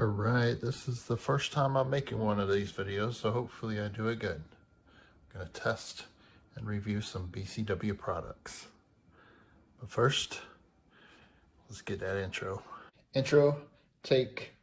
Alright, this is the first time I'm making one of these videos, so hopefully I do it good. I'm going to test and review some BCW products. But first, let's get that intro. Intro, take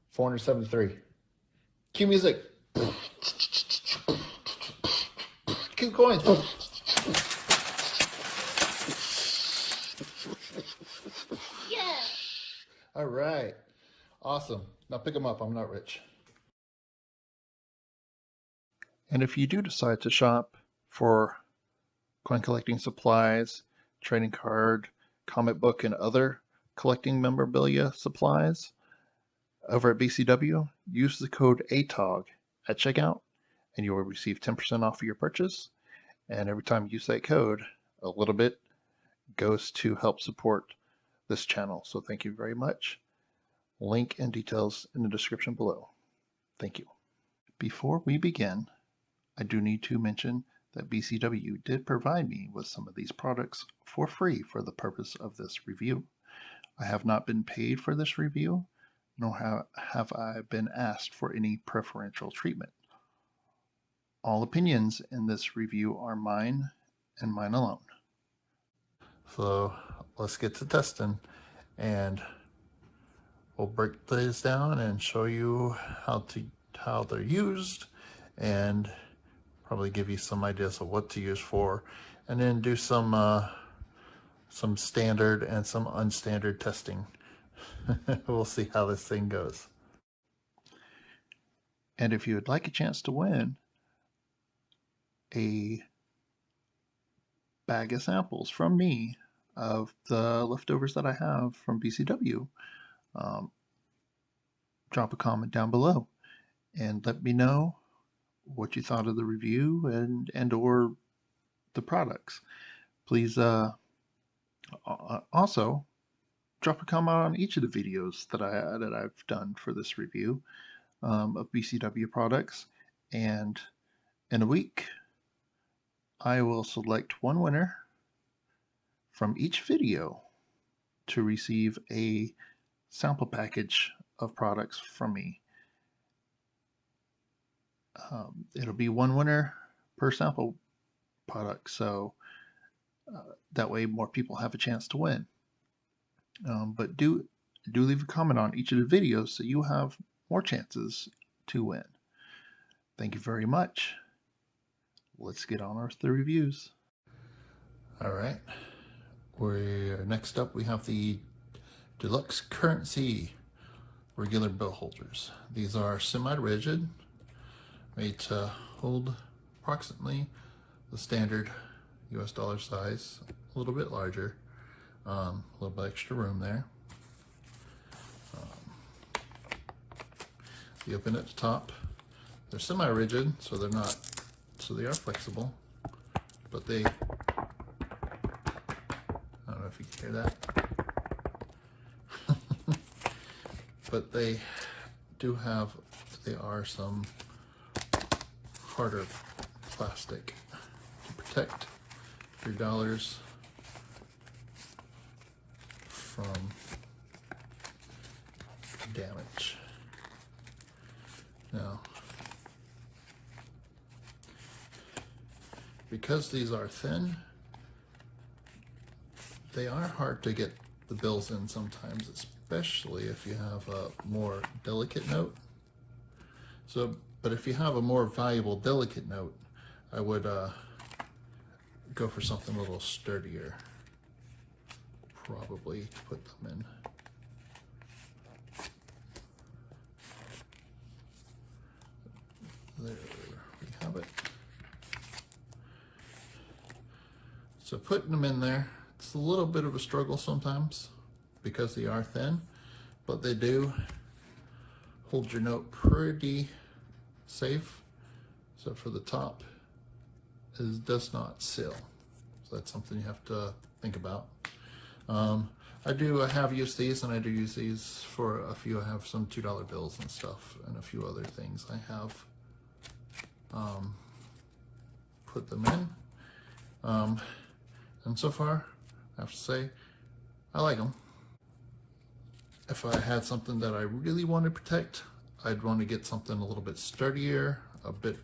473. Cue music. Cue coins. Yeah. Alright, awesome. Now pick them up, I'm not rich. And if you do decide to shop for coin collecting supplies, trading card, comic book, and other collecting memorabilia supplies over at BCW, use the code ATOG at checkout and you will receive 10% off of your purchase. And every time you use that code, a little bit goes to help support this channel. So thank you very much. Link and details in the description below. Thank you. Before we begin, I do need to mention that BCW did provide me with some of these products for free for the purpose of this review. I have not been paid for this review, nor have I been asked for any preferential treatment. All opinions in this review are mine and mine alone. So let's get to testing, and we'll break these down and show you how they're used, and probably give you some ideas of what to use for, and then do some standard and some unstandard testing. We'll see how this thing goes. And if you would like a chance to win a bag of samples from me of the leftovers that I have from BCW, drop a comment down below and let me know what you thought of the review and or the products. Please also drop a comment on each of the videos that I've done for this review of BCW products, and in a week I will select one winner from each video to receive a sample package of products from me. It'll be one winner per sample product, so that way more people have a chance to win. But do leave a comment on each of the videos so you have more chances to win. Thank you very much. Let's get on with the reviews. All right. Next up we have the Deluxe Currency regular bill holders. These are semi-rigid, made to hold approximately the standard US dollar size, a little bit larger, a little bit extra room there. You open at the top. They're semi-rigid, so they are flexible, but I don't know if you can hear that, but they are some harder plastic to protect your dollars from damage. Now, because these are thin, they are hard to get the bills in sometimes, especially if you have a more delicate note. But if you have a more valuable delicate note, I would go for something a little sturdier, probably, to put them in. There we have it. So putting them in there, it's a little bit of a struggle sometimes because they are thin, but they do hold your note pretty safe. So for the top, does not seal. So that's something you have to think about. I have used these, and I do use these for a few. I have some $2 bills and stuff, and a few other things I have put them in. And so far, I have to say, I like them. if I had something that I really want to protect, I'd want to get something a little bit sturdier, a bit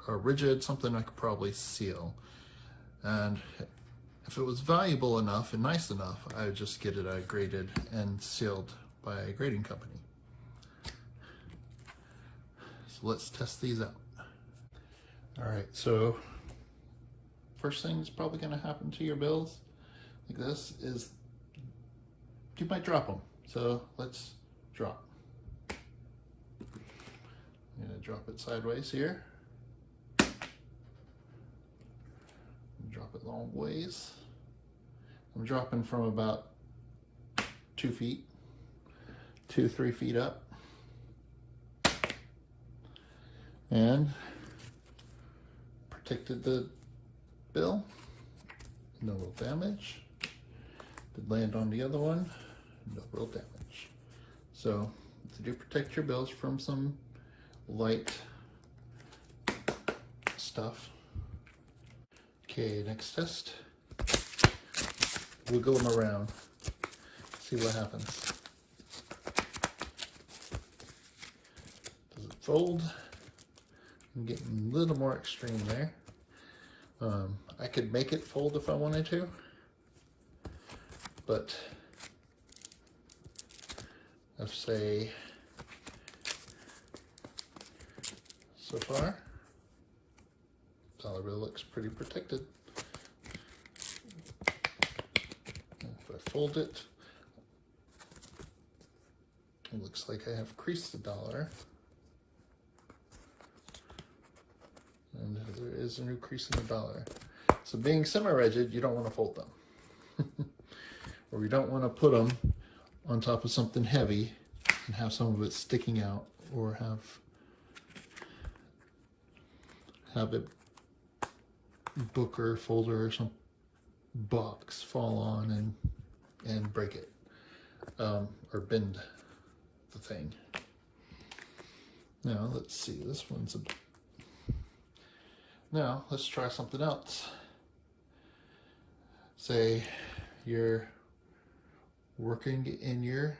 rigid, something I could probably seal. And if it was valuable enough and nice enough, I would just get it graded and sealed by a grading company. So let's test these out. All right, so first thing that's probably going to happen to your bills like this is you might drop them. So let's drop. I'm going to drop it sideways here. Drop it long ways. I'm dropping from about 2 feet, 3 feet up. And protected the bill, no real damage. Did land on the other one, no real damage. So to do protect your bills from some light stuff. Okay, next test. Wiggle them around, see what happens. Does it fold? I'm getting a little more extreme there. I could make it fold if I wanted to, but I'd say so far, dollar bill looks pretty protected. If I fold it, it looks like I have creased the dollar. And there is a new crease in the dollar. So being semi-rigid, you don't want to fold them. Or you don't want to put them on top of something heavy and have some of it sticking out, or have it book or folder or some box fall on and break it, or bend the thing. Now let's see, this one's now let's try something else. Say you're working in your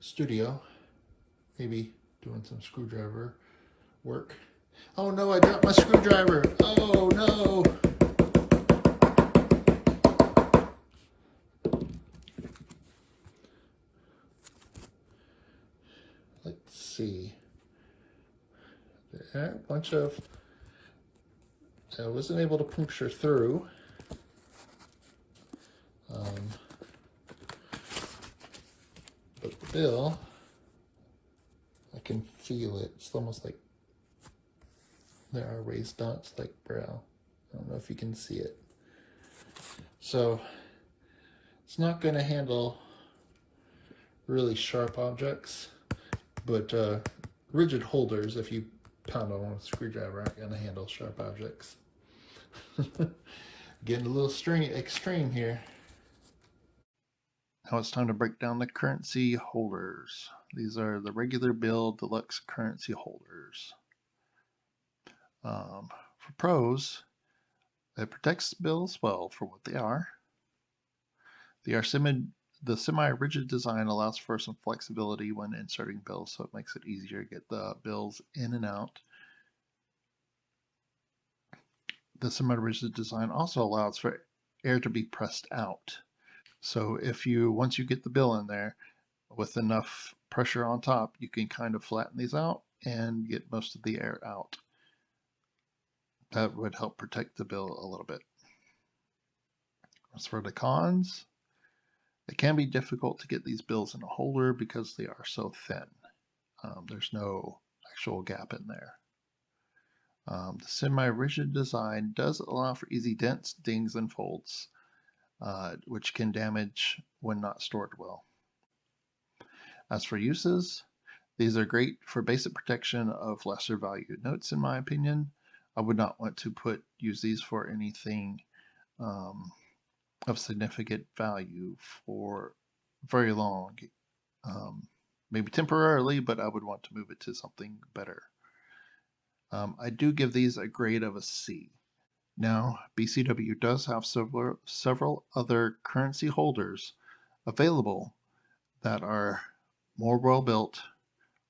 studio, maybe doing some screwdriver work. Oh no, I dropped my screwdriver. Oh no. Let's see. There are a bunch of, I wasn't able to puncture through. But the bill, I can feel it. It's almost like there are raised dots like brow. I don't know if you can see it. So it's not going to handle really sharp objects, but rigid holders, if you pound on a screwdriver, aren't going to handle sharp objects. Getting a little extreme here. Now it's time to break down the currency holders. These are the regular bill deluxe currency holders. For pros, it protects bills well for what they are. The semi-rigid design allows for some flexibility when inserting bills, so it makes it easier to get the bills in and out. The semi-rigid design also allows for air to be pressed out. So once you get the bill in there with enough pressure on top, you can kind of flatten these out and get most of the air out. That would help protect the bill a little bit. As for the cons, it can be difficult to get these bills in a holder because they are so thin. There's no actual gap in there. The semi-rigid design does allow for easy dents, dings, and folds, which can damage when not stored well. As for uses, these are great for basic protection of lesser valued notes, in my opinion. I would not want to use these for anything of significant value for very long. Maybe temporarily, but I would want to move it to something better. I do give these a grade of a C. Now, BCW does have several other currency holders available that are more well built,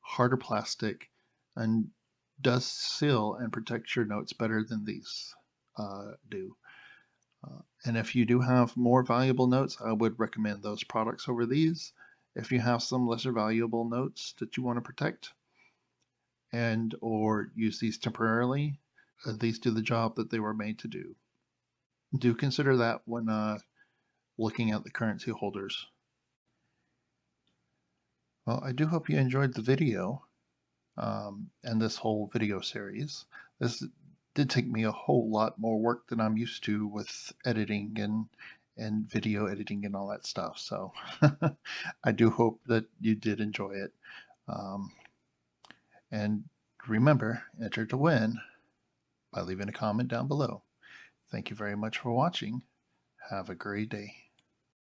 harder plastic, and does seal and protect your notes better than these do. And if you do have more valuable notes, I would recommend those products over these. If you have some lesser valuable notes that you want to protect and or use these temporarily, these do the job that they were made to do. Do consider that when looking at the currency holders. Well, I do hope you enjoyed the video and this whole video series. This did take me a whole lot more work than I'm used to with editing and video editing and all that stuff. So I do hope that you did enjoy it. Um, and remember, enter to win by leaving a comment down below. Thank you very much for watching. Have a great day.